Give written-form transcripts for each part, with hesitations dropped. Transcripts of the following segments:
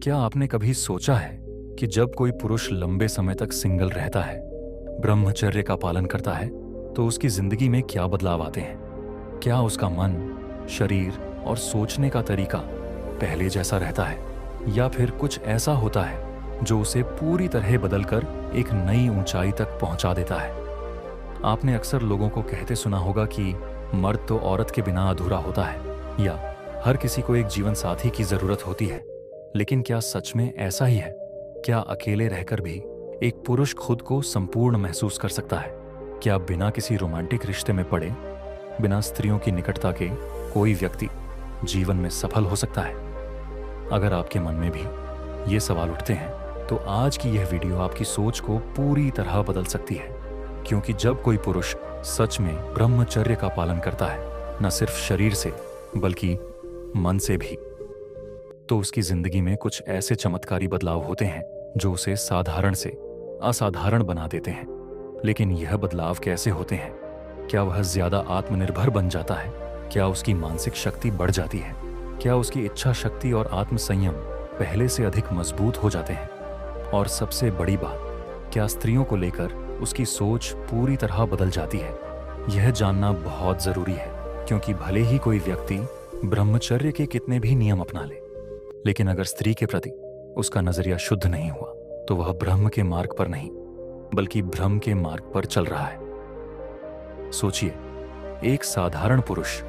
क्या आपने कभी सोचा है कि जब कोई पुरुष लंबे समय तक सिंगल रहता है, ब्रह्मचर्य का पालन करता है, तो उसकी जिंदगी में क्या बदलाव आते हैं? क्या उसका मन, शरीर और सोचने का तरीका पहले जैसा रहता है, या फिर कुछ ऐसा होता है जो उसे पूरी तरह बदलकर एक नई ऊंचाई तक पहुंचा देता है? आपने अक्सर लोगों को कहते सुना होगा कि मर्द तो औरत के बिना अधूरा होता है, या हर किसी को एक जीवन साथी की जरूरत होती है। लेकिन क्या सच में ऐसा ही है? क्या अकेले रहकर भी एक पुरुष खुद को संपूर्ण महसूस कर सकता है? क्या बिना किसी रोमांटिक रिश्ते में पड़े, बिना स्त्रियों की निकटता के कोई व्यक्ति जीवन में सफल हो सकता है? अगर आपके मन में भी ये सवाल उठते हैं, तो आज की यह वीडियो आपकी सोच को पूरी तरह बदल सकती है। क्योंकि जब कोई पुरुष सच में ब्रह्मचर्य का पालन करता है, न सिर्फ शरीर से बल्कि मन से भी, तो उसकी जिंदगी में कुछ ऐसे चमत्कारी बदलाव होते हैं जो उसे साधारण से असाधारण बना देते हैं। लेकिन यह बदलाव कैसे होते हैं? क्या वह ज्यादा आत्मनिर्भर बन जाता है? क्या उसकी मानसिक शक्ति बढ़ जाती है? क्या उसकी इच्छा शक्ति और आत्मसंयम पहले से अधिक मजबूत हो जाते हैं? और सबसे बड़ी बात, क्या स्त्रियों को लेकर उसकी सोच पूरी तरह बदल जाती है? यह जानना बहुत जरूरी है, क्योंकि भले ही कोई व्यक्ति ब्रह्मचर्य के कितने भी नियम अपना ले, लेकिन अगर स्त्री के प्रति उसका नजरिया शुद्ध नहीं हुआ, तो वह ब्रह्म के मार्ग पर नहीं बल्कि भ्रम के मार्ग पर चल रहा है। सोचिए, एक साधारण पुरुष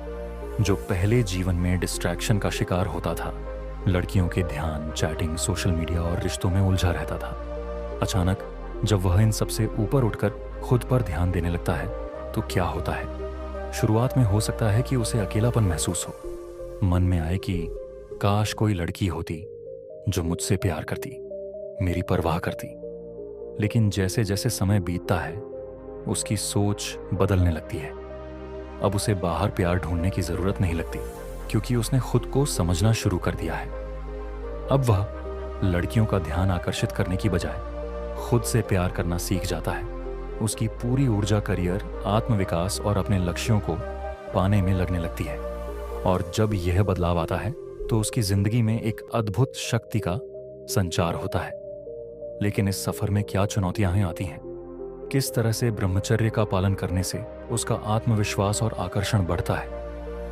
जो पहले जीवन में डिस्ट्रैक्शन का शिकार होता था, लड़कियों के ध्यान, चैटिंग, सोशल मीडिया और रिश्तों में उलझा रहता था, अचानक जब वह इन सबसे ऊपर उठकर खुद पर ध्यान देने लगता है, तो क्या होता है? शुरुआत में हो सकता है कि उसे अकेलापन महसूस हो। मन में आए कि काश कोई लड़की होती जो मुझसे प्यार करती, मेरी परवाह करती। लेकिन जैसे जैसे समय बीतता है, उसकी सोच बदलने लगती है। अब उसे बाहर प्यार ढूंढने की जरूरत नहीं लगती, क्योंकि उसने खुद को समझना शुरू कर दिया है। अब वह लड़कियों का ध्यान आकर्षित करने की बजाय खुद से प्यार करना सीख जाता है। उसकी पूरी ऊर्जा करियर, आत्मविकास और अपने लक्ष्यों को पाने में लगने लगती है। और जब यह बदलाव आता है, तो उसकी जिंदगी में एक अद्भुत शक्ति का संचार होता है। लेकिन इस सफर में क्या चुनौतियां आती हैं? किस तरह से ब्रह्मचर्य का पालन करने से उसका आत्मविश्वास और आकर्षण बढ़ता है?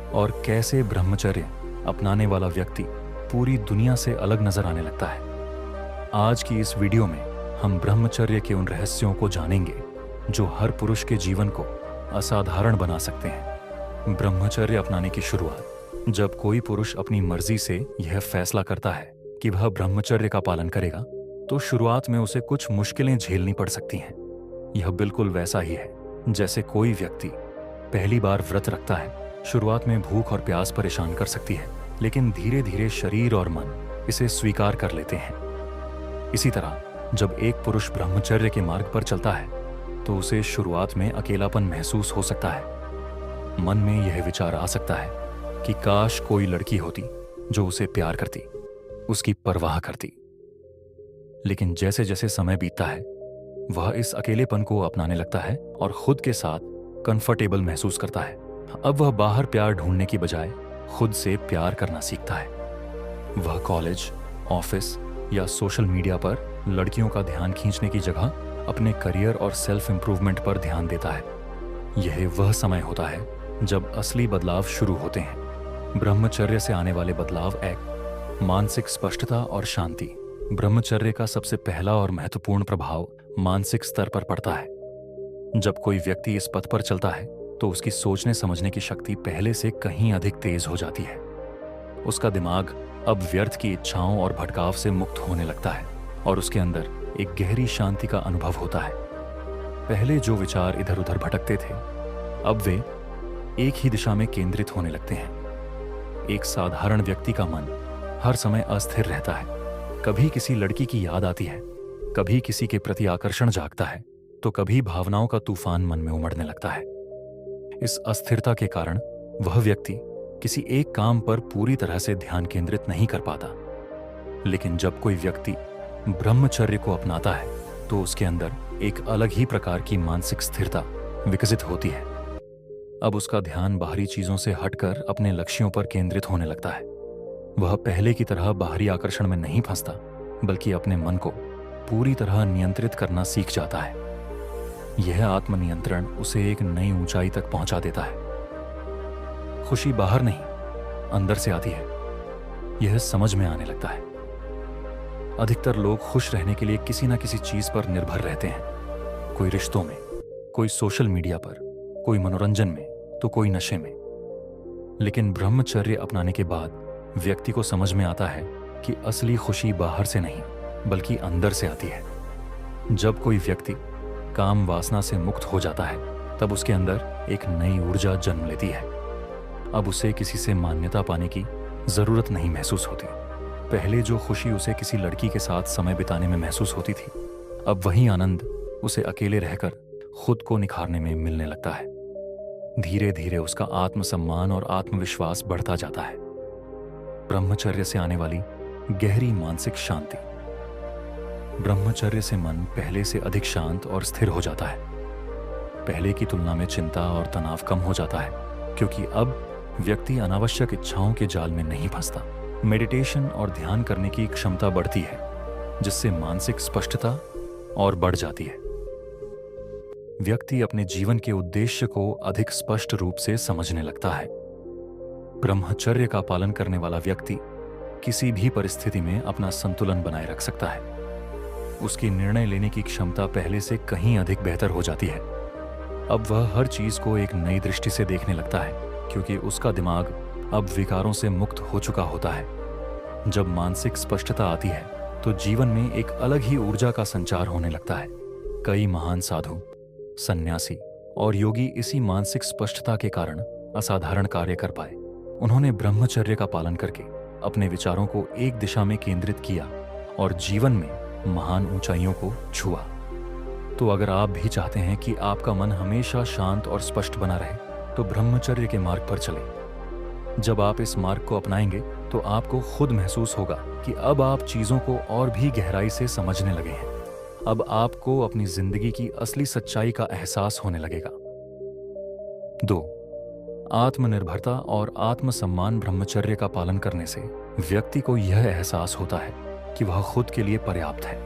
और कैसे ब्रह्मचर्य अपनाने वाला व्यक्ति पूरी दुनिया से अलग नजर आने लगता है? आज की इस वीडियो में हम ब्रह्मचर्य के उन रहस्यों को जानेंगे जो हर पुरुष के जीवन को असाधारण बना सकते हैं। ब्रह्मचर्य अपनाने की शुरुआत। जब कोई पुरुष अपनी मर्जी से यह फैसला करता है कि वह ब्रह्मचर्य का पालन करेगा, तो शुरुआत में उसे कुछ मुश्किलें झेलनी पड़ सकती हैं। यह बिल्कुल वैसा ही है जैसे कोई व्यक्ति पहली बार व्रत रखता है। शुरुआत में भूख और प्यास परेशान कर सकती है, लेकिन धीरे धीरे शरीर और मन इसे स्वीकार कर लेते हैं। इसी तरह जब एक पुरुष ब्रह्मचर्य के मार्ग पर चलता है, तो उसे शुरुआत में अकेलापन महसूस हो सकता है। मन में यह विचार आ सकता है कि काश कोई लड़की होती जो उसे प्यार करती, उसकी परवाह करती। लेकिन जैसे जैसे समय बीतता है, वह इस अकेलेपन को अपनाने लगता है और खुद के साथ कंफर्टेबल महसूस करता है। अब वह बाहर प्यार ढूंढने की बजाय खुद से प्यार करना सीखता है। वह कॉलेज, ऑफिस या सोशल मीडिया पर लड़कियों का ध्यान खींचने की जगह अपने करियर और सेल्फ इंप्रूवमेंट पर ध्यान देता है। यह वह समय होता है जब असली बदलाव शुरू होते हैं। ब्रह्मचर्य से आने वाले बदलाव। एक, मानसिक स्पष्टता और शांति। ब्रह्मचर्य का सबसे पहला और महत्वपूर्ण प्रभाव मानसिक स्तर पर पड़ता है। जब कोई व्यक्ति इस पथ पर चलता है, तो उसकी सोचने समझने की शक्ति पहले से कहीं अधिक तेज हो जाती है। उसका दिमाग अब व्यर्थ की इच्छाओं और भटकाव से मुक्त होने लगता है और उसके अंदर एक गहरी शांति का अनुभव होता है। पहले जो विचार इधर उधर भटकते थे, अब वे एक ही दिशा में केंद्रित होने लगते हैं। एक साधारण व्यक्ति का मन हर समय अस्थिर रहता है। कभी किसी लड़की की याद आती है, कभी किसी के प्रति आकर्षण जागता है, तो कभी भावनाओं का तूफान मन में उमड़ने लगता है। इस अस्थिरता के कारण वह व्यक्ति किसी एक काम पर पूरी तरह से ध्यान केंद्रित नहीं कर पाता। लेकिन जब कोई व्यक्ति ब्रह्मचर्य को अपनाता है, तो उसके अंदर एक अलग ही प्रकार की मानसिक स्थिरता विकसित होती है। अब उसका ध्यान बाहरी चीजों से हटकर अपने लक्ष्यों पर केंद्रित होने लगता है। वह पहले की तरह बाहरी आकर्षण में नहीं फंसता, बल्कि अपने मन को पूरी तरह नियंत्रित करना सीख जाता है। यह आत्मनियंत्रण उसे एक नई ऊंचाई तक पहुंचा देता है। खुशी बाहर नहीं, अंदर से आती है, यह समझ में आने लगता है। अधिकतर लोग खुश रहने के लिए किसी न किसी चीज पर निर्भर रहते हैं। कोई रिश्तों में, कोई सोशल मीडिया पर, कोई मनोरंजन में, तो कोई नशे में। लेकिन ब्रह्मचर्य अपनाने के बाद व्यक्ति को समझ में आता है कि असली खुशी बाहर से नहीं, बल्कि अंदर से आती है। जब कोई व्यक्ति काम वासना से मुक्त हो जाता है, तब उसके अंदर एक नई ऊर्जा जन्म लेती है। अब उसे किसी से मान्यता पाने की जरूरत नहीं महसूस होती। पहले जो खुशी उसे किसी लड़की के साथ समय बिताने में महसूस होती थी, अब वही आनंद उसे अकेले रहकर खुद को निखारने में मिलने लगता है। धीरे धीरे उसका आत्मसम्मान और आत्मविश्वास बढ़ता जाता है। ब्रह्मचर्य से आने वाली गहरी मानसिक शांति। ब्रह्मचर्य से मन पहले से अधिक शांत और स्थिर हो जाता है। पहले की तुलना में चिंता और तनाव कम हो जाता है, क्योंकि अब व्यक्ति अनावश्यक इच्छाओं के जाल में नहीं फंसता। मेडिटेशन और ध्यान करने की क्षमता बढ़ती है, जिससे मानसिक स्पष्टता और बढ़ जाती है। व्यक्ति अपने जीवन के उद्देश्य को अधिक स्पष्ट रूप से समझने लगता है। ब्रह्मचर्य का पालन करने वाला व्यक्ति किसी भी परिस्थिति में अपना संतुलन बनाए रख सकता है। उसकी निर्णय लेने की क्षमता पहले से कहीं अधिक बेहतर हो जाती है। अब वह हर चीज को एक नई दृष्टि से देखने लगता है, क्योंकि उसका दिमाग अब विकारों से मुक्त हो चुका होता है। जब मानसिक स्पष्टता आती है, तो जीवन में एक अलग ही ऊर्जा का संचार होने लगता है। कई महान साधु, सन्यासी और योगी इसी मानसिक स्पष्टता के कारण असाधारण कार्य कर पाए। उन्होंने ब्रह्मचर्य का पालन करके अपने विचारों को एक दिशा में केंद्रित किया और जीवन में महान ऊंचाइयों को छुआ। तो अगर आप भी चाहते हैं कि आपका मन हमेशा शांत और स्पष्ट बना रहे, तो ब्रह्मचर्य के मार्ग पर चलें। जब आप इस मार्ग को अपनाएंगे, तो आपको खुद महसूस होगा कि अब आप चीजों को और भी गहराई से समझने लगे हैं। अब आपको अपनी जिंदगी की असली सच्चाई का एहसास होने लगेगा। 2. आत्मनिर्भरता और आत्मसम्मान। ब्रह्मचर्य का पालन करने से व्यक्ति को यह एहसास होता है कि वह खुद के लिए पर्याप्त है।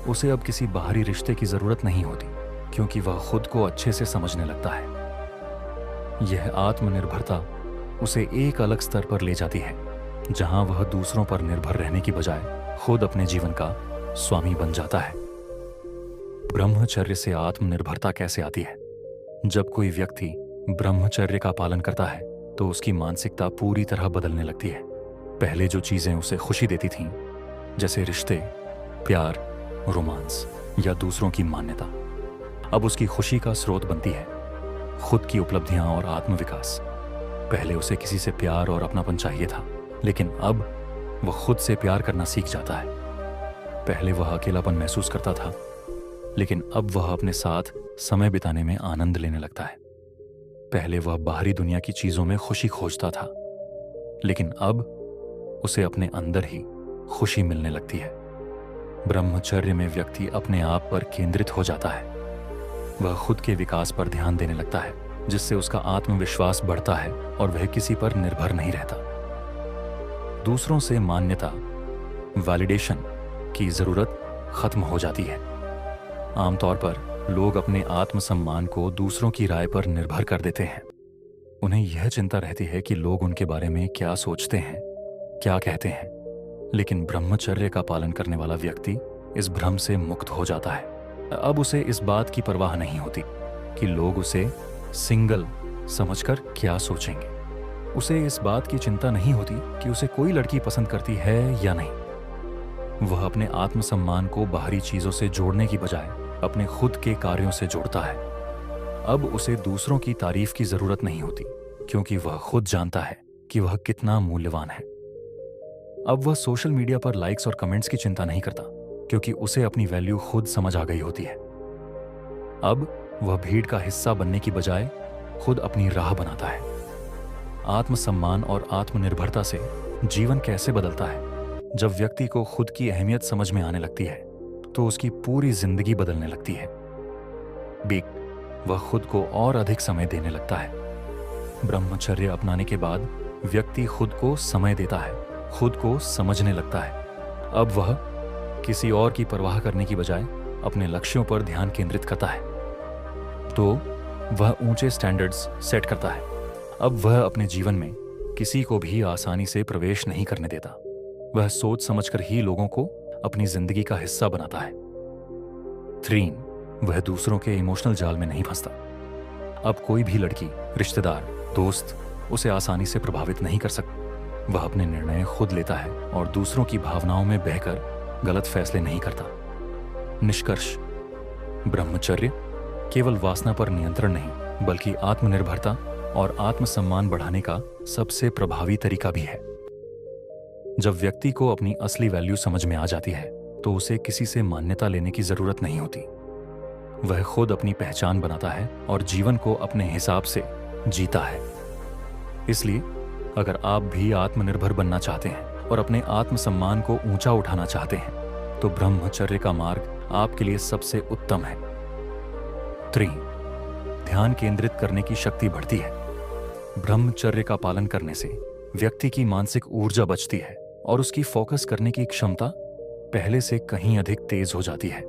उसे अब किसी बाहरी रिश्ते की जरूरत नहीं होती, क्योंकि वह खुद को अच्छे से समझने लगता है। यह आत्मनिर्भरता उसे एक अलग स्तर पर ले जाती है, जहां वह दूसरों पर निर्भर रहने की बजाय खुद अपने जीवन का स्वामी बन जाता है। ब्रह्मचर्य से आत्मनिर्भरता कैसे आती है? जब कोई व्यक्ति ब्रह्मचर्य का पालन करता है, तो उसकी मानसिकता पूरी तरह बदलने लगती है। पहले जो चीजें उसे खुशी देती थीं, जैसे रिश्ते, प्यार, रोमांस या दूसरों की मान्यता, अब उसकी खुशी का स्रोत बनती है। खुद की उपलब्धियां और आत्मविकास। पहले उसे किसी से प्यार और अपनापन चाहिए था, लेकिन अब वह खुद से प्यार करना सीख जाता है। पहले वह अकेलापन महसूस करता था, लेकिन अब वह अपने साथ समय बिताने में आनंद लेने लगता है। पहले वह बाहरी दुनिया की चीजों में खुशी खोजता था, लेकिन अब उसे अपने अंदर ही खुशी मिलने लगती है। ब्रह्मचर्य में व्यक्ति अपने आप पर केंद्रित हो जाता है। वह खुद के विकास पर ध्यान देने लगता है, जिससे उसका आत्मविश्वास बढ़ता है और वह किसी पर निर्भर नहीं रहता। दूसरों से मान्यता, वैलिडेशन की जरूरत खत्म हो जाती है। आमतौर पर लोग अपने आत्मसम्मान को दूसरों की राय पर निर्भर कर देते हैं। उन्हें यह चिंता रहती है कि लोग उनके बारे में क्या सोचते हैं, क्या कहते हैं। लेकिन ब्रह्मचर्य का पालन करने वाला व्यक्ति इस भ्रम से मुक्त हो जाता है। अब उसे इस बात की परवाह नहीं होती कि लोग उसे सिंगल समझकर क्या सोचेंगे। उसे इस बात की चिंता नहीं होती कि उसे कोई लड़की पसंद करती है या नहीं। वह अपने आत्मसम्मान को बाहरी चीजों से जोड़ने की बजाय अपने खुद के कार्यों से जोड़ता है। अब उसे दूसरों की तारीफ की जरूरत नहीं होती, क्योंकि वह खुद जानता है कि वह कितना मूल्यवान है। अब वह सोशल मीडिया पर लाइक्स और कमेंट्स की चिंता नहीं करता, क्योंकि उसे अपनी वैल्यू खुद समझ आ गई होती है। अब वह भीड़ का हिस्सा बनने की बजाय खुद अपनी राह बनाता है। आत्मसम्मान और आत्मनिर्भरता से जीवन कैसे बदलता है? जब व्यक्ति को खुद की अहमियत समझ में आने लगती है, तो उसकी पूरी जिंदगी बदलने लगती है। वह खुद को और अधिक समय देने लगता है। ब्रह्मचर्य अपनाने के बाद व्यक्ति खुद को समय देता है, खुद को समझने लगता है। अब वह किसी और की परवाह करने की बजाय अपने लक्ष्यों पर ध्यान केंद्रित करता है। तो वह ऊंचे स्टैंडर्ड्स सेट करता है। अब वह अपने जीवन में किसी को भी आसानी से प्रवेश नहीं करने देता। वह सोच समझकर ही लोगों को अपनी जिंदगी का हिस्सा बनाता है। 3, वह दूसरों के इमोशनल जाल में नहीं फंसता। अब कोई भी लड़की, रिश्तेदार, दोस्त उसे आसानी से प्रभावित नहीं कर सकता। वह अपने निर्णय खुद लेता है और दूसरों की भावनाओं में बहकर गलत फैसले नहीं करता। निष्कर्ष, ब्रह्मचर्य केवल वासना पर नियंत्रण नहीं, बल्कि आत्मनिर्भरता और आत्मसम्मान बढ़ाने का सबसे प्रभावी तरीका भी है। जब व्यक्ति को अपनी असली वैल्यू समझ में आ जाती है, तो उसे किसी से मान्यता लेने की जरूरत नहीं होती। वह खुद अपनी पहचान बनाता है और जीवन को अपने हिसाब से जीता है। इसलिए अगर आप भी आत्मनिर्भर बनना चाहते हैं और अपने आत्मसम्मान को ऊंचा उठाना चाहते हैं, तो ब्रह्मचर्य का मार्ग आपके लिए सबसे उत्तम है। 3, ध्यान केंद्रित करने की शक्ति बढ़ती है। ब्रह्मचर्य का पालन करने से व्यक्ति की मानसिक ऊर्जा बचती है और उसकी फोकस करने की क्षमता पहले से कहीं अधिक तेज हो जाती है।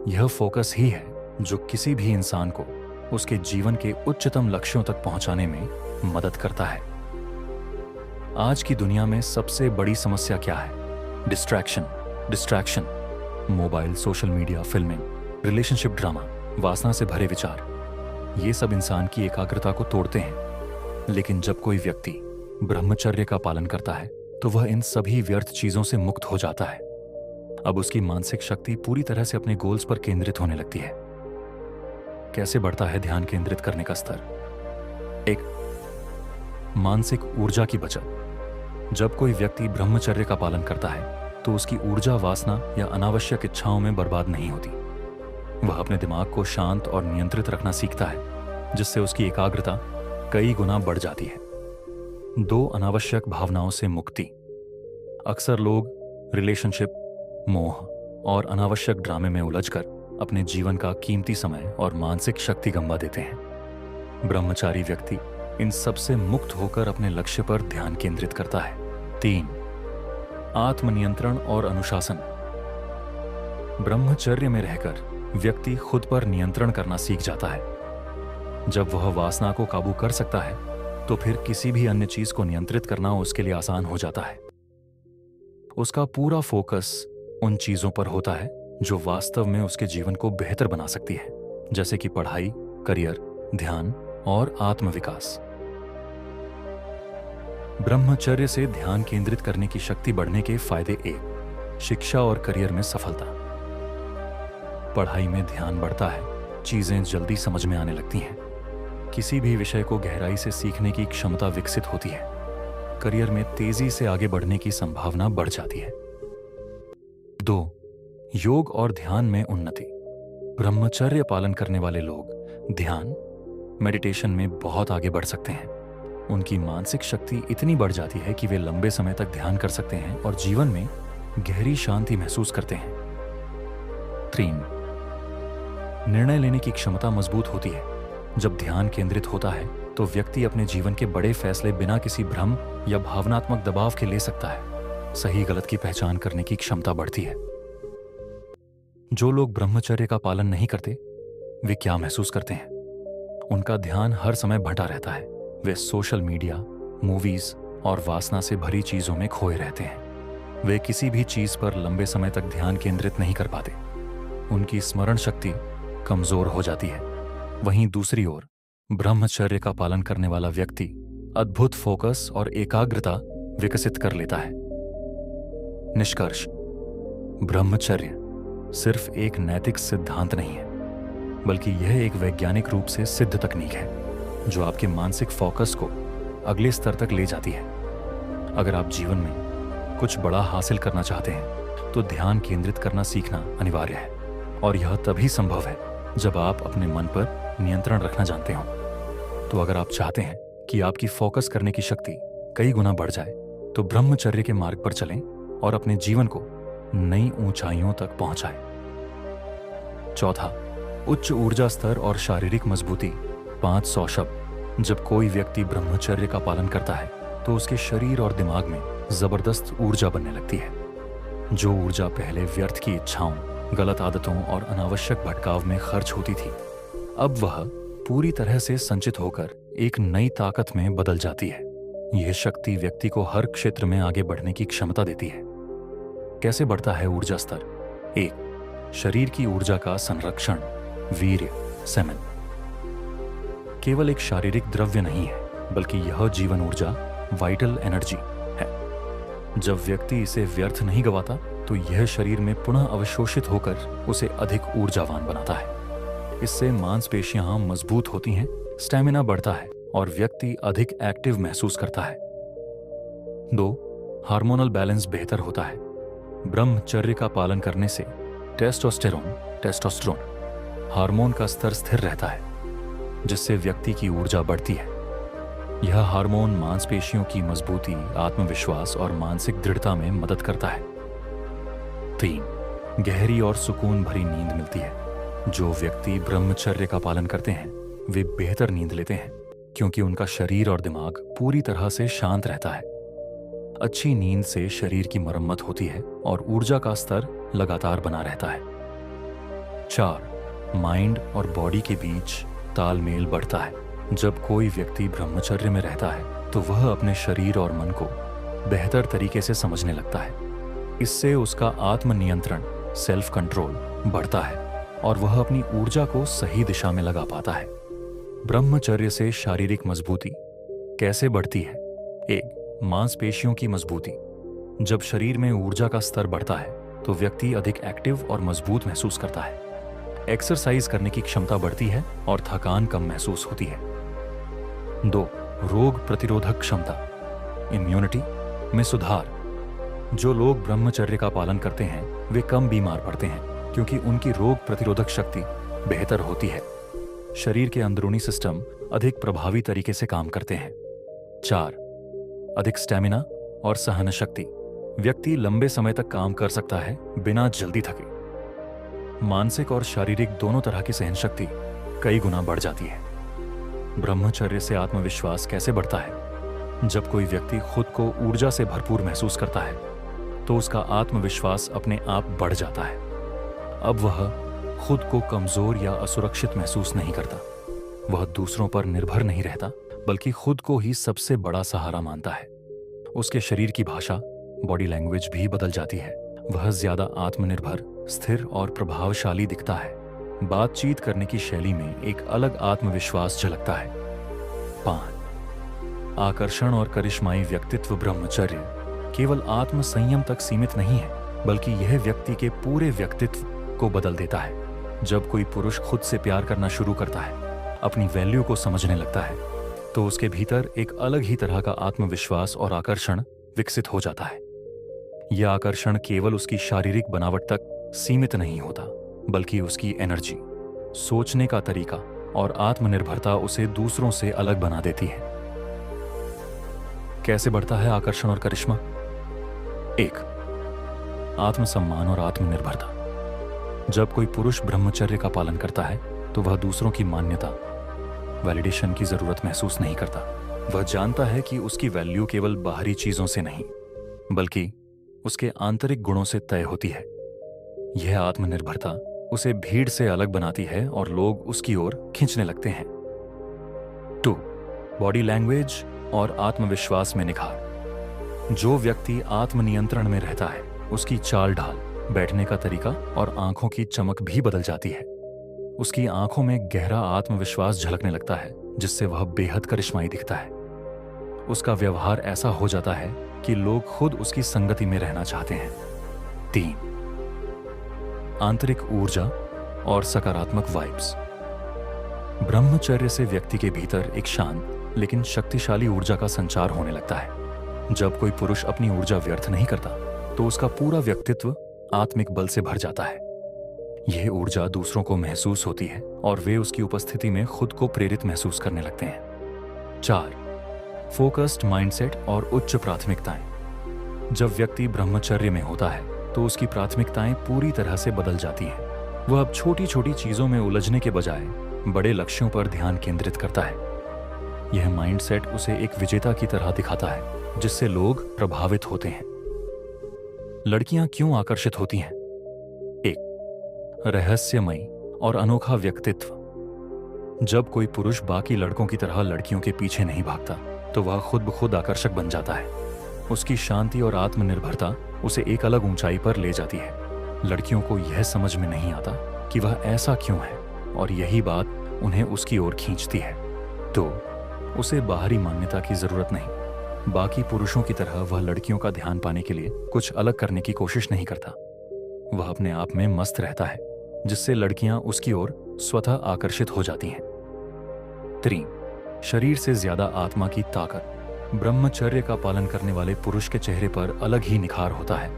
यह फोकस ही है जो किसी भी इंसान को उसके जीवन के उच्चतम लक्ष्यों तक पहुंचाने में मदद करता है। आज की दुनिया में सबसे बड़ी समस्या क्या है? डिस्ट्रैक्शन। मोबाइल, सोशल मीडिया, फिल्में, रिलेशनशिप ड्रामा, वासना से भरे विचार, ये सब इंसान की एकाग्रता को तोड़ते हैं। लेकिन जब कोई व्यक्ति ब्रह्मचर्य का पालन करता है, तो वह इन सभी व्यर्थ चीजों से मुक्त हो जाता है। अब उसकी मानसिक शक्ति पूरी तरह से अपने गोल्स पर केंद्रित होने लगती है। कैसे बढ़ता है ध्यान केंद्रित करने का स्तर? 1, मानसिक ऊर्जा की बचत। जब कोई व्यक्ति ब्रह्मचर्य का पालन करता है, तो उसकी ऊर्जा वासना या अनावश्यक इच्छाओं में बर्बाद नहीं होती। वह अपने दिमाग को शांत और नियंत्रित रखना सीखता है, जिससे उसकी एकाग्रता कई गुना बढ़ जाती है। 2, अनावश्यक भावनाओं से मुक्ति। अक्सर लोग रिलेशनशिप, मोह और अनावश्यक ड्रामे में उलझकर अपने जीवन का कीमती समय और मानसिक शक्ति गंवा देते हैं। ब्रह्मचारी व्यक्ति इन सब से मुक्त होकर अपने लक्ष्य पर ध्यान केंद्रित करता है। 3, आत्मनियंत्रण और अनुशासन। ब्रह्मचर्य में रहकर व्यक्ति खुद पर नियंत्रण करना सीख जाता है। जब वह वासना को काबू कर सकता है, तो फिर किसी भी अन्य चीज को नियंत्रित करना उसके लिए आसान हो जाता है। उसका पूरा फोकस उन चीजों पर होता है जो वास्तव में उसके जीवन को बेहतर बना सकती है, जैसे कि पढ़ाई, करियर, ध्यान और आत्मविकास। ब्रह्मचर्य से ध्यान केंद्रित करने की शक्ति बढ़ने के फायदे। 1, शिक्षा और करियर में सफलता। पढ़ाई में ध्यान बढ़ता है, चीजें जल्दी समझ में आने लगती हैं। किसी भी विषय को गहराई से सीखने की क्षमता विकसित होती है। करियर में तेजी से आगे बढ़ने की संभावना बढ़ जाती है। 2, योग और ध्यान में उन्नति। ब्रह्मचर्य पालन करने वाले लोग ध्यान, मेडिटेशन में बहुत आगे बढ़ सकते हैं। उनकी मानसिक शक्ति इतनी बढ़ जाती है कि वे लंबे समय तक ध्यान कर सकते हैं और जीवन में गहरी शांति महसूस करते हैं। 3, निर्णय लेने की क्षमता मजबूत होती है। जब ध्यान केंद्रित होता है, तो व्यक्ति अपने जीवन के बड़े फैसले बिना किसी भ्रम या भावनात्मक दबाव के ले सकता है। सही गलत की पहचान करने की क्षमता बढ़ती है। जो लोग ब्रह्मचर्य का पालन नहीं करते, वे क्या महसूस करते हैं? उनका ध्यान हर समय भटा रहता है। वे सोशल मीडिया, मूवीज और वासना से भरी चीजों में खोए रहते हैं। वे किसी भी चीज पर लंबे समय तक ध्यान केंद्रित नहीं कर पाते। उनकी स्मरण शक्ति कमजोर हो जाती है। वहीं दूसरी ओर ब्रह्मचर्य का पालन करने वाला व्यक्ति अद्भुत फोकस और एकाग्रता विकसित कर लेता है। निष्कर्ष, ब्रह्मचर्य सिर्फ एक नैतिक सिद्धांत नहीं है, बल्कि यह एक वैज्ञानिक रूप से सिद्ध तकनीक है जो आपके मानसिक फोकस को अगले स्तर तक ले जाती है। अगर आप जीवन में कुछ बड़ा हासिल करना चाहते हैं, तो ध्यान केंद्रित करना सीखना अनिवार्य है, और यह तभी संभव है जब आप अपने मन पर नियंत्रण रखना जानते हो। तो अगर आप चाहते हैं कि आपकी फोकस करने की शक्ति कई गुना बढ़ जाए, तो ब्रह्मचर्य के मार्ग पर चलें और अपने जीवन को नई ऊंचाइयों तक पहुंचाएं। 4, उच्च ऊर्जा स्तर और शारीरिक मजबूती। 500 शब्द। जब कोई व्यक्ति ब्रह्मचर्य का पालन करता है, तो उसके शरीर और दिमाग में जबरदस्त ऊर्जा बनने लगती है। जो ऊर्जा पहले व्यर्थ की इच्छाओं, गलत आदतों और अनावश्यक भटकाव में खर्च होती थी, अब वह पूरी तरह से संचित होकर एक नई ताकत में बदल जाती है। यह शक्ति व्यक्ति को हर क्षेत्र में आगे बढ़ने की क्षमता देती है। कैसे बढ़ता है ऊर्जा स्तर? 1. शरीर की ऊर्जा का संरक्षण, वीर्य, सेमन। केवल एक शारीरिक द्रव्य नहीं है, बल्कि यह जीवन ऊर्जा, वाइटल एनर्जी है। जब व्यक्ति इसे व्यर्थ नहीं गवाता, तो यह शरीर में पुनः अवशोषित होकर उसे अधिक ऊर्जावान बनाता है। इससे मांसपेशियां मजबूत होती हैं, स्टैमिना बढ़ता है और व्यक्ति अधिक एक्टिव महसूस करता है। 2. हार्मोनल बैलेंस बेहतर होता है। ब्रह्मचर्य का पालन करने से टेस्टोस्टेरोन हार्मोन का स्तर स्थिर रहता है, जिससे व्यक्ति की ऊर्जा बढ़ती है। यह हार्मोन मांसपेशियों की मजबूती, आत्मविश्वास और मानसिक दृढ़ता में मदद करता है। 3. गहरी और सुकून भरी नींद मिलती है। जो व्यक्ति ब्रह्मचर्य का पालन करते हैं, वे बेहतर नींद लेते हैं, क्योंकि उनका शरीर और दिमाग पूरी तरह से शांत रहता है। अच्छी नींद से शरीर की मरम्मत होती है और ऊर्जा का स्तर लगातार बना रहता है। 4. माइंड और बॉडी के बीच तालमेल बढ़ता है। जब कोई व्यक्ति ब्रह्मचर्य में रहता है, तो वह अपने शरीर और मन को बेहतर तरीके से समझने लगता है। इससे उसका आत्मनियंत्रण, सेल्फ कंट्रोल बढ़ता है और वह अपनी ऊर्जा को सही दिशा में लगा पाता है। ब्रह्मचर्य से शारीरिक मजबूती कैसे बढ़ती है? 1. मांसपेशियों की मजबूती। जब शरीर में ऊर्जा का स्तर बढ़ता है, तो व्यक्ति अधिक एक्टिव और मजबूत महसूस करता है। एक्सरसाइज करने की क्षमता बढ़ती है और थकान कम महसूस होती है। 2. रोग प्रतिरोधक क्षमता, इम्यूनिटी में सुधार। जो लोग ब्रह्मचर्य का पालन करते हैं, वे कम बीमार पड़ते हैं, क्योंकि उनकी रोग प्रतिरोधक शक्ति बेहतर होती है। शरीर के अंदरूनी सिस्टम अधिक प्रभावी तरीके से काम करते हैं। 4. अधिक स्टैमिना और सहन शक्ति। व्यक्ति लंबे समय तक काम कर सकता है बिना जल्दी थके। मानसिक और शारीरिक दोनों तरह की सहन शक्ति कई गुना बढ़ जाती है। ब्रह्मचर्य से आत्मविश्वास कैसे बढ़ता है? जब कोई व्यक्ति खुद को ऊर्जा से भरपूर महसूस करता है, तो उसका आत्मविश्वास अपने आप बढ़ जाता है। अब वह खुद को कमजोर या असुरक्षित महसूस नहीं करता। वह दूसरों पर निर्भर नहीं रहता, बल्कि खुद को ही सबसे बड़ा सहारा मानता है। उसके शरीर की भाषा, बॉडी लैंग्वेज भी बदल जाती है। वह ज्यादा आत्मनिर्भर, स्थिर और प्रभावशाली दिखता है। बातचीत करने की शैली में एक अलग आत्मविश्वास झलकता है। 5. आकर्षण और करिश्माई व्यक्तित्व। ब्रह्मचर्य केवल आत्म संयम तक सीमित नहीं है, बल्कि यह व्यक्ति के पूरे व्यक्तित्व को बदल देता है। जब कोई पुरुष खुद से प्यार करना शुरू करता है, अपनी वैल्यू को समझने लगता है, तो उसके भीतर एक अलग ही तरह का आत्मविश्वास और आकर्षण विकसित हो जाता है। यह आकर्षण केवल उसकी शारीरिक बनावट तक सीमित नहीं होता, बल्कि उसकी एनर्जी, सोचने का तरीका और आत्मनिर्भरता उसे दूसरों से अलग बना देती है। कैसे बढ़ता है आकर्षण और करिश्मा? 1. आत्मसम्मान और आत्मनिर्भरता। जब कोई पुरुष ब्रह्मचर्य का पालन करता है, तो वह दूसरों की मान्यता, वैलिडेशन की जरूरत महसूस नहीं करता। वह जानता है कि उसकी वैल्यू केवल बाहरी चीजों से नहीं, बल्कि उसके आंतरिक गुणों से तय होती है। यह आत्मनिर्भरता उसे भीड़ से अलग बनाती है और लोग उसकी ओर खींचने लगते हैं। 2. बॉडी लैंग्वेज और आत्मविश्वास में निखार। जो व्यक्ति आत्मनियंत्रण में रहता है, उसकी चाल ढाल, बैठने का तरीका और आंखों की चमक भी बदल जाती है। उसकी आंखों में गहरा आत्मविश्वास झलकने लगता है, जिससे वह बेहद करिश्माई दिखता है। उसका व्यवहार ऐसा हो जाता है कि लोग खुद उसकी संगति में रहना चाहते हैं। 3. आंतरिक ऊर्जा और सकारात्मक वाइब्स। ब्रह्मचर्य से व्यक्ति के भीतर एक शांत लेकिन शक्तिशाली ऊर्जा का संचार होने लगता है। जब कोई पुरुष अपनी ऊर्जा व्यर्थ नहीं करता, तो उसका पूरा व्यक्तित्व आत्मिक बल से भर जाता है। यह ऊर्जा दूसरों को महसूस होती है और वे उसकी उपस्थिति में खुद को प्रेरित महसूस करने लगते हैं। 4. फोकस्ड माइंडसेट और उच्च प्राथमिकताएं। जब व्यक्ति ब्रह्मचर्य में होता है, तो उसकी प्राथमिकताएं पूरी तरह से बदल जाती हैं। वह अब छोटी छोटी चीजों में उलझने के बजाय बड़े लक्ष्यों पर ध्यान केंद्रित करता है। यह माइंडसेट उसे एक विजेता की तरह दिखाता है, जिससे लोग प्रभावित होते हैं। लड़कियां क्यों आकर्षित होती हैं? 1. रहस्यमयी और अनोखा व्यक्तित्व। जब कोई पुरुष बाकी लड़कों की तरह लड़कियों के पीछे नहीं भागता, तो वह खुद ब खुद आकर्षक बन जाता है। उसकी शांति और आत्मनिर्भरता उसे एक अलग ऊंचाई पर ले जाती है। लड़कियों को यह समझ में नहीं आता कि वह ऐसा क्यों है, और यही बात उन्हें उसकी ओर खींचती है। तो उसे बाहरी मान्यता की जरूरत नहीं। बाकी पुरुषों की तरह वह लड़कियों का ध्यान पाने के लिए कुछ अलग करने की कोशिश नहीं करता। वह अपने आप में मस्त रहता है, जिससे लड़कियां उसकी ओर स्वतः आकर्षित हो जाती हैं। 3. शरीर से ज्यादा आत्मा की ताकत। ब्रह्मचर्य का पालन करने वाले पुरुष के चेहरे पर अलग ही निखार होता है।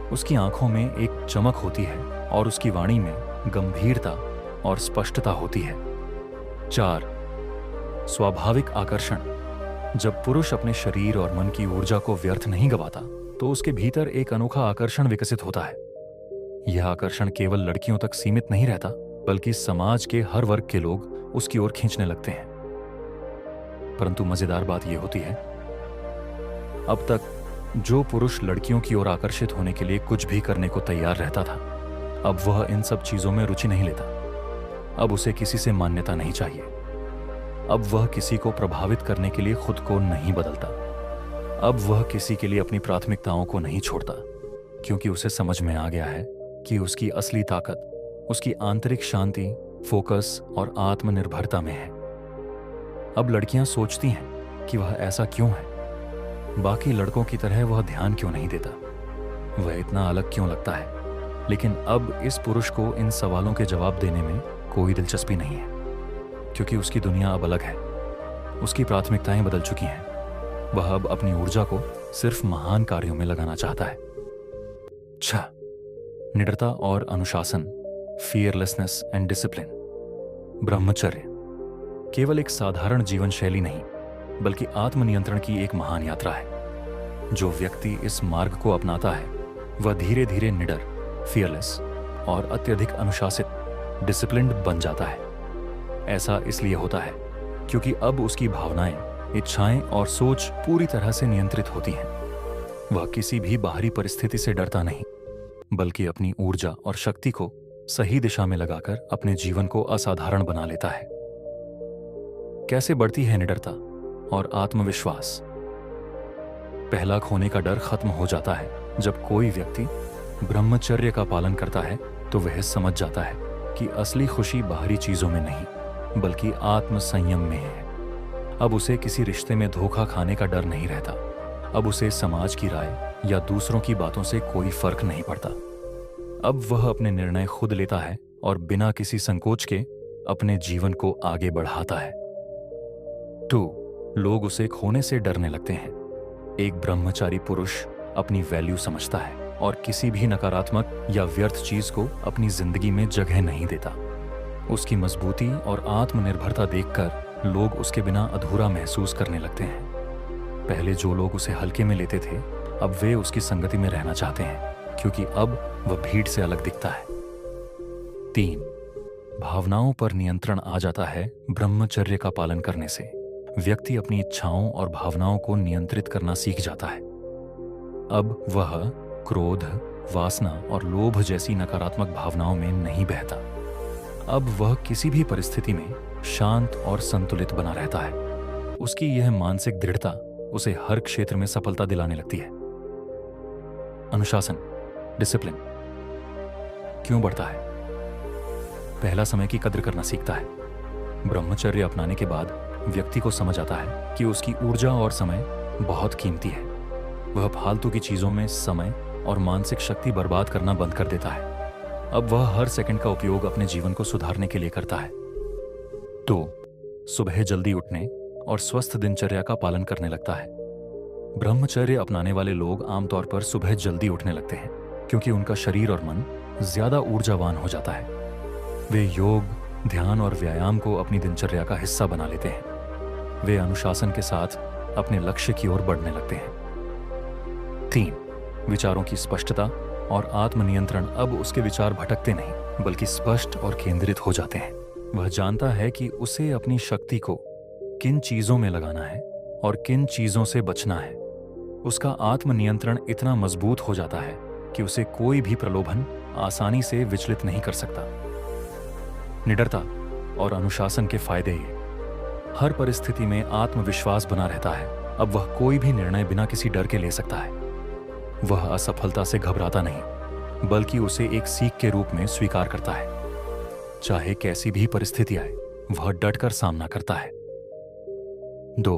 उसकी आंखों में एक चमक होती है और उसकी वाणी में गंभीरता और स्पष्टता होती है। 4. स्वाभाविक आकर्षण। जब पुरुष अपने शरीर और मन की ऊर्जा को व्यर्थ नहीं गवाता, तो उसके भीतर एक अनोखा आकर्षण विकसित होता है। यह आकर्षण केवल लड़कियों तक सीमित नहीं रहता, बल्कि समाज के हर वर्ग के लोग उसकी ओर खींचने लगते हैं। परंतु मजेदार बात यह होती है, अब तक जो पुरुष लड़कियों की ओर आकर्षित होने के लिए कुछ भी करने को तैयार रहता था, अब वह इन सब चीजों में रुचि नहीं लेता। अब उसे किसी से मान्यता नहीं चाहिए। अब वह किसी को प्रभावित करने के लिए खुद को नहीं बदलता। अब वह किसी के लिए अपनी प्राथमिकताओं को नहीं छोड़ता, क्योंकि उसे समझ में आ गया है कि उसकी असली ताकत उसकी आंतरिक शांति, फोकस और आत्मनिर्भरता में है। अब लड़कियां सोचती हैं कि वह ऐसा क्यों है। बाकी लड़कों की तरह वह ध्यान क्यों नहीं देता, वह इतना अलग क्यों लगता है। लेकिन अब इस पुरुष को इन सवालों के जवाब देने में कोई दिलचस्पी नहीं है, क्योंकि उसकी दुनिया अब अलग है। उसकी प्राथमिकताएं बदल चुकी हैं। वह अब अपनी ऊर्जा को सिर्फ महान कार्यों में लगाना चाहता है। 6. निडरता और अनुशासन। Fearlessness and discipline. ब्रह्मचर्य केवल एक साधारण जीवन शैली नहीं, बल्कि आत्मनियंत्रण की एक महान यात्रा है। जो व्यक्ति इस मार्ग को अपनाता है, वह धीरे धीरे निडर, फियरलेस और अत्यधिक अनुशासित, डिसिप्लिन्ड बन जाता है। ऐसा इसलिए होता है क्योंकि अब उसकी भावनाएं, इच्छाएं और सोच पूरी तरह से नियंत्रित होती हैं। वह किसी भी बाहरी परिस्थिति से डरता नहीं, बल्कि अपनी ऊर्जा और शक्ति को सही दिशा में लगाकर अपने जीवन को असाधारण बना लेता है। कैसे बढ़ती है निडरता और आत्मविश्वास? पहला खोने का डर खत्म हो जाता है। जब कोई व्यक्ति ब्रह्मचर्य का पालन करता है, तो वह समझ जाता है कि असली खुशी बाहरी चीजों में नहीं, बल्कि आत्म संयम में है। अब उसे किसी रिश्ते में धोखा खाने का डर नहीं रहता। अब उसे समाज की राय या दूसरों की बातों से कोई फर्क नहीं पड़ता। अब वह अपने निर्णय खुद लेता है और बिना किसी संकोच के अपने जीवन को आगे बढ़ाता है। 2. लोग उसे खोने से डरने लगते हैं। एक ब्रह्मचारी पुरुष अपनी वैल्यू समझता है और किसी भी नकारात्मक या व्यर्थ चीज को अपनी जिंदगी में जगह नहीं देता। उसकी मजबूती और आत्मनिर्भरता देखकर लोग उसके बिना अधूरा महसूस करने लगते हैं। पहले जो लोग उसे हल्के में लेते थे, अब वे उसकी संगति में रहना चाहते हैं, क्योंकि अब वह भीड़ से अलग दिखता है। 3. भावनाओं पर नियंत्रण आ जाता है ब्रह्मचर्य का पालन करने से। व्यक्ति अपनी इच्छाओं और भावनाओं को नियंत्रित करना सीख जाता है। अब वह क्रोध, वासना और लोभ जैसी नकारात्मक भावनाओं में नहीं बहता। अब वह किसी भी परिस्थिति में शांत और संतुलित बना रहता है। उसकी यह मानसिक दृढ़ता उसे हर क्षेत्र में सफलता दिलाने लगती है। अनुशासन, डिसिप्लिन क्यों बढ़ता है? पहला समय की कद्र करना सीखता है। ब्रह्मचर्य अपनाने के बाद व्यक्ति को समझ आता है कि उसकी ऊर्जा और समय बहुत कीमती है। वह फालतू की चीजों में समय और मानसिक शक्ति बर्बाद करना बंद कर देता है। अब वह हर सेकंड का उपयोग अपने जीवन को सुधारने के लिए करता है। 2. सुबह जल्दी उठने और स्वस्थ दिनचर्या का पालन करने लगता है। ब्रह्मचर्य अपनाने वाले लोग आमतौर पर सुबह जल्दी उठने लगते हैं, क्योंकि उनका शरीर और मन ज्यादा ऊर्जावान हो जाता है। वे योग, ध्यान और व्यायाम को अपनी दिनचर्या का हिस्सा बना लेते हैं। वे अनुशासन के साथ अपने लक्ष्य की ओर बढ़ने लगते हैं। 3. विचारों की स्पष्टता और आत्मनियंत्रण। अब उसके विचार भटकते नहीं, बल्कि स्पष्ट और केंद्रित हो जाते हैं। वह जानता है कि उसे अपनी शक्ति को किन चीजों में लगाना है और किन चीजों से बचना है। उसका आत्मनियंत्रण इतना मजबूत हो जाता है कि उसे कोई भी प्रलोभन आसानी से विचलित नहीं कर सकता। निडरता और अनुशासन के फायदे ये: हर परिस्थिति में आत्मविश्वास बना रहता है। अब वह कोई भी निर्णय बिना किसी डर के ले सकता है। वह असफलता से घबराता नहीं, बल्कि उसे एक सीख के रूप में स्वीकार करता है। चाहे कैसी भी परिस्थिति आए, वह डटकर सामना करता है। 2.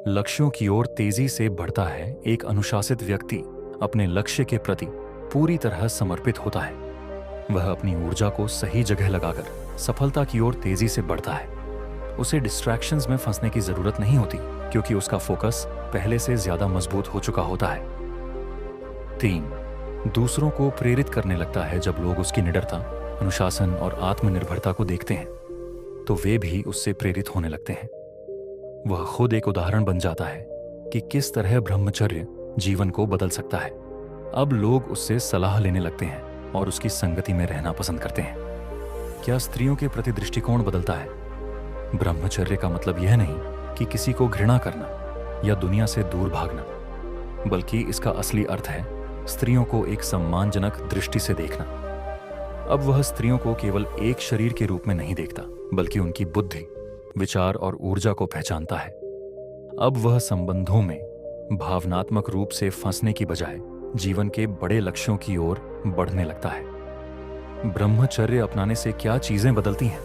लक्ष्यों की ओर तेजी से बढ़ता है। एक अनुशासित व्यक्ति अपने लक्ष्य के प्रति पूरी तरह समर्पित होता है। वह अपनी ऊर्जा को सही जगह लगाकर सफलता की ओर तेजी से बढ़ता है। उसे डिस्ट्रैक्शंस में फंसने की जरूरत नहीं होती, क्योंकि उसका फोकस पहले से ज्यादा मजबूत हो चुका होता है। 3. दूसरों को प्रेरित करने लगता है। जब लोग उसकी निडरता, अनुशासन और आत्मनिर्भरता को देखते हैं, तो वे भी उससे प्रेरित होने लगते हैं। वह खुद एक उदाहरण बन जाता है कि किस तरह ब्रह्मचर्य जीवन को बदल सकता है। अब लोग उससे सलाह लेने लगते हैं और उसकी संगति में रहना पसंद करते हैं। क्या स्त्रियों के प्रति दृष्टिकोण बदलता है? ब्रह्मचर्य का मतलब यह नहीं कि किसी को घृणा करना या दुनिया से दूर भागना, बल्कि इसका असली अर्थ है स्त्रियों को एक सम्मानजनक दृष्टि से देखना। अब वह स्त्रियों को केवल एक शरीर के रूप में नहीं देखता, बल्कि उनकी बुद्धि, विचार और ऊर्जा को पहचानता है। अब वह संबंधों में भावनात्मक रूप से फंसने की बजाय जीवन के बड़े लक्ष्यों की ओर बढ़ने लगता है। ब्रह्मचर्य अपनाने से क्या चीजें बदलती हैं?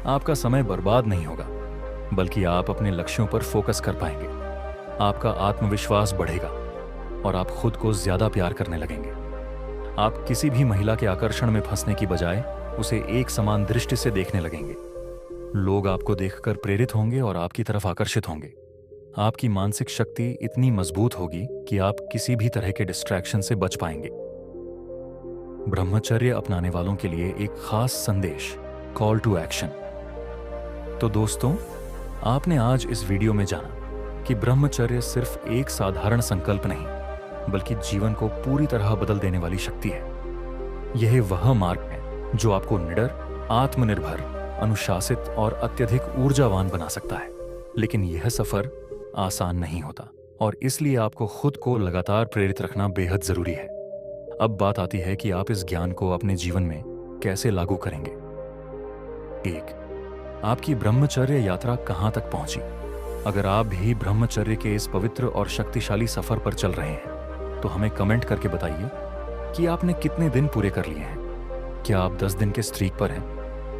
आपका समय बर्बाद नहीं होगा, बल्कि आप अपने लक्ष्यों पर फोकस कर पाएंगे। आपका आत्मविश्वास बढ़ेगा और आप खुद को ज्यादा प्यार करने लगेंगे। आप किसी भी महिला के आकर्षण में फंसने की बजाय उसे एक समान दृष्टि से देखने लगेंगे। लोग आपको देखकर प्रेरित होंगे और आपकी तरफ आकर्षित होंगे। आपकी मानसिक शक्ति इतनी मजबूत होगी कि आप किसी भी तरह के डिस्ट्रैक्शन से बच पाएंगे। ब्रह्मचर्य अपनाने वालों के लिए एक खास संदेश, कॉल टू एक्शन। तो दोस्तों, आपने आज इस वीडियो में जाना कि ब्रह्मचर्य सिर्फ एक साधारण संकल्प नहीं, बल्कि जीवन को पूरी तरह बदल देने वाली शक्ति है। यह वह मार्ग है जो आपको निडर, आत्मनिर्भर, अनुशासित और अत्यधिक ऊर्जावान बना सकता है। लेकिन यह सफर आसान नहीं होता, और इसलिए आपको खुद को लगातार प्रेरित रखना बेहद जरूरी है। अब बात आती है कि आप इस ज्ञान को अपने जीवन में कैसे लागू करेंगे। 1. आपकी ब्रह्मचर्य यात्रा कहां तक पहुंची? अगर आप भी ब्रह्मचर्य के इस पवित्र और शक्तिशाली सफर पर चल रहे हैं, तो हमें कमेंट करके बताइए कि आपने कितने दिन पूरे कर लिए हैं। क्या आप 10 दिन के स्ट्रीक पर हैं?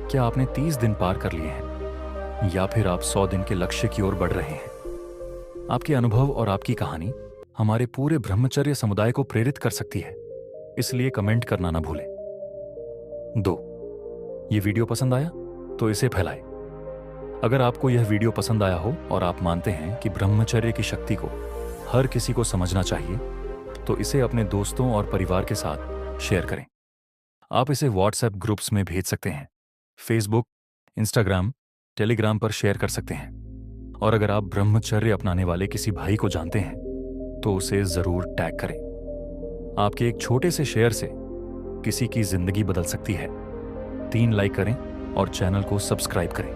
क्या आपने 30 दिन पार कर लिए हैं? या फिर आप 100 दिन के लक्ष्य की ओर बढ़ रहे हैं? आपके अनुभव और आपकी कहानी हमारे पूरे ब्रह्मचर्य समुदाय को प्रेरित कर सकती है, इसलिए कमेंट करना ना भूलें। 2. ये वीडियो पसंद आया तो इसे फैलाएं। अगर आपको यह वीडियो पसंद आया हो और आप मानते हैं कि ब्रह्मचर्य की शक्ति को हर किसी को समझना चाहिए, तो इसे अपने दोस्तों और परिवार के साथ शेयर करें। आप इसे व्हाट्सएप ग्रुप्स में भेज सकते हैं, फेसबुक, इंस्टाग्राम, टेलीग्राम पर शेयर कर सकते हैं। और अगर आप ब्रह्मचर्य अपनाने वाले किसी भाई को जानते हैं, तो उसे जरूर टैग करें। आपके एक छोटे से शेयर से किसी की जिंदगी बदल सकती है। 3 लाइक करें और चैनल को सब्सक्राइब करें।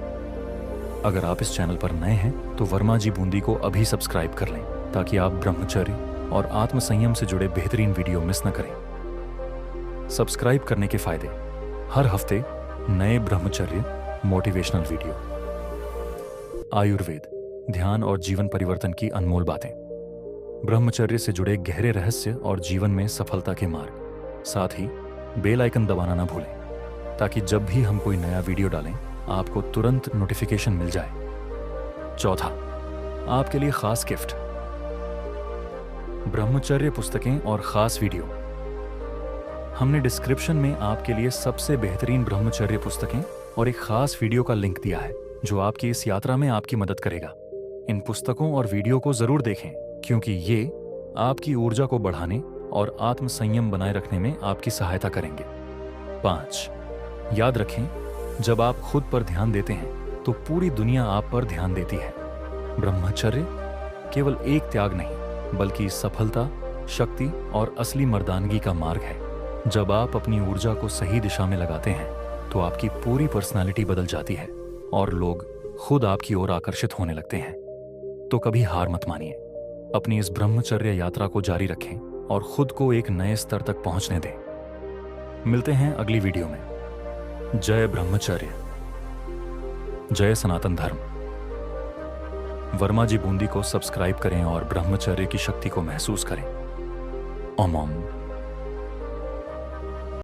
अगर आप इस चैनल पर नए हैं, तो वर्मा जी बूंदी को अभी सब्सक्राइब कर लें, ताकि आप ब्रह्मचर्य और आत्मसंयम से जुड़े बेहतरीन वीडियो मिस न करें। सब्सक्राइब करने के फायदे: हर हफ्ते नए ब्रह्मचर्य मोटिवेशनल वीडियो, आयुर्वेद, ध्यान और जीवन परिवर्तन की अनमोल बातें, ब्रह्मचर्य से जुड़े गहरे रहस्य और जीवन में सफलता के मार्ग। साथ ही बेल आइकन दबाना ना भूलें, ताकि जब भी हम कोई नया वीडियो डालें, आपको तुरंत नोटिफिकेशन मिल जाए। 4. आपके लिए खास गिफ्ट: ब्रह्मचर्य पुस्तकें और खास वीडियो। हमने डिस्क्रिप्शन में आपके लिए सबसे बेहतरीन ब्रह्मचर्य पुस्तकें और एक खास वीडियो का लिंक दिया है, जो आपकी इस यात्रा में आपकी मदद करेगा। इन पुस्तकों और वीडियो को जरूर देखें, क्योंकि ये आपकी ऊर्जा को बढ़ाने और आत्मसंयम बनाए रखने में आपकी सहायता करेंगे। 5. याद रखें, जब आप खुद पर ध्यान देते हैं, तो पूरी दुनिया आप पर ध्यान देती है। ब्रह्मचर्य केवल एक त्याग नहीं, बल्कि सफलता, शक्ति और असली मर्दानगी का मार्ग है। जब आप अपनी ऊर्जा को सही दिशा में लगाते हैं, तो आपकी पूरी पर्सनालिटी बदल जाती है और लोग खुद आपकी ओर आकर्षित होने लगते हैं। तो कभी हार मत मानिए, अपनी इस ब्रह्मचर्य यात्रा को जारी रखें और खुद को एक नए स्तर तक पहुंचने दें। मिलते हैं अगली वीडियो में। जय ब्रह्मचर्य, जय सनातन धर्म। वर्मा जी बूंदी को सब्सक्राइब करें और ब्रह्मचर्य की शक्ति को महसूस करें। ओम ओम।